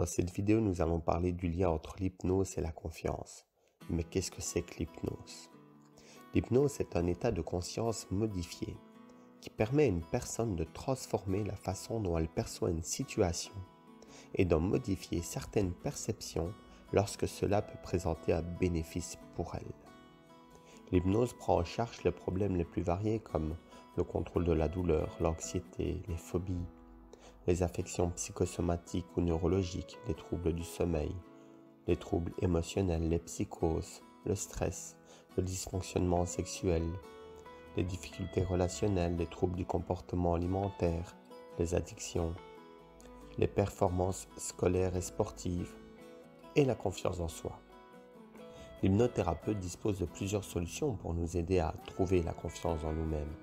Dans cette vidéo, nous allons parler du lien entre l'hypnose et la confiance. Mais qu'est-ce que c'est que l'hypnose? L'hypnose est un état de conscience modifié qui permet à une personne de transformer la façon dont elle perçoit une situation et d'en modifier certaines perceptions lorsque cela peut présenter un bénéfice pour elle. L'hypnose prend en charge les problèmes les plus variés comme le contrôle de la douleur, l'anxiété, les phobies, les affections psychosomatiques ou neurologiques, les troubles du sommeil, les troubles émotionnels, les psychoses, le stress, le dysfonctionnement sexuel, les difficultés relationnelles, les troubles du comportement alimentaire, les addictions, les performances scolaires et sportives et la confiance en soi. L'hypnothérapeute dispose de plusieurs solutions pour nous aider à trouver la confiance en nous-mêmes,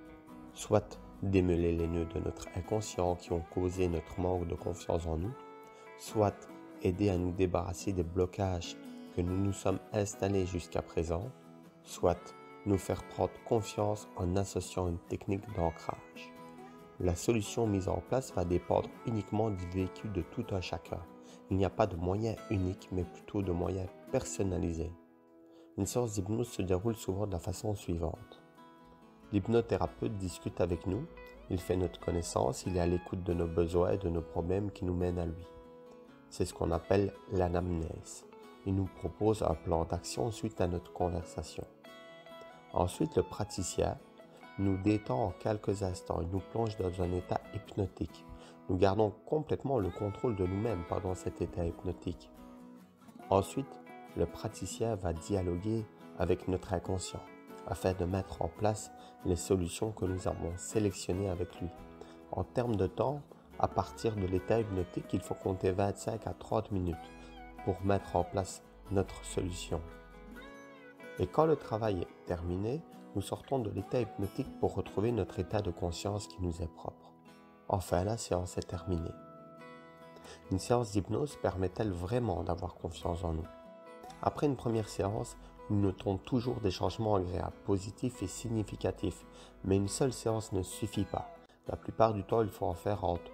soit démêler les nœuds de notre inconscient qui ont causé notre manque de confiance en nous, soit aider à nous débarrasser des blocages que nous nous sommes installés jusqu'à présent, soit nous faire prendre confiance en associant une technique d'ancrage. La solution mise en place va dépendre uniquement du vécu de tout un chacun. Il n'y a pas de moyen unique, mais plutôt de moyens personnalisés. Une séance d'hypnose se déroule souvent de la façon suivante. L'hypnothérapeute discute avec nous, il fait notre connaissance, il est à l'écoute de nos besoins et de nos problèmes qui nous mènent à lui. C'est ce qu'on appelle l'anamnèse. Il nous propose un plan d'action suite à notre conversation. Ensuite, le praticien nous détend en quelques instants, il nous plonge dans un état hypnotique. Nous gardons complètement le contrôle de nous-mêmes pendant cet état hypnotique. Ensuite, le praticien va dialoguer avec notre inconscient afin de mettre en place les solutions que nous avons sélectionnées avec lui. En termes de temps, à partir de l'état hypnotique, il faut compter 25 à 30 minutes pour mettre en place notre solution. Et quand le travail est terminé, nous sortons de l'état hypnotique pour retrouver notre état de conscience qui nous est propre. Enfin, la séance est terminée. Une séance d'hypnose permet-elle vraiment d'avoir confiance en nous? Après une première séance, nous notons toujours des changements agréables, positifs et significatifs, mais une seule séance ne suffit pas. La plupart du temps, il faut en faire entre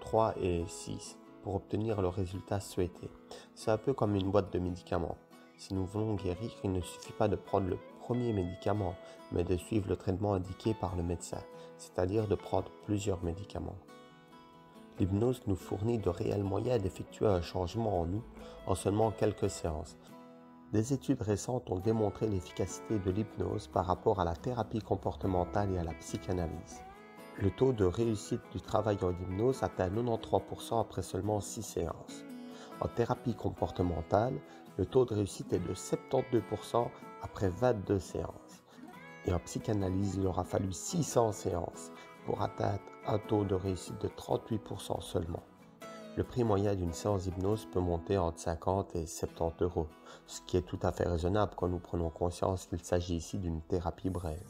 3 et 6 pour obtenir le résultat souhaité. C'est un peu comme une boîte de médicaments. Si nous voulons guérir, il ne suffit pas de prendre le premier médicament, mais de suivre le traitement indiqué par le médecin, c'est-à-dire de prendre plusieurs médicaments. L'hypnose nous fournit de réels moyens d'effectuer un changement en nous en seulement quelques séances. Des études récentes ont démontré l'efficacité de l'hypnose par rapport à la thérapie comportementale et à la psychanalyse. Le taux de réussite du travail en hypnose atteint 93% après seulement 6 séances. En thérapie comportementale, le taux de réussite est de 72% après 22 séances. Et en psychanalyse, il aura fallu 600 séances pour atteindre un taux de réussite de 38% seulement. Le prix moyen d'une séance d'hypnose peut monter entre 50 et 70 euros, ce qui est tout à fait raisonnable quand nous prenons conscience qu'il s'agit ici d'une thérapie brève.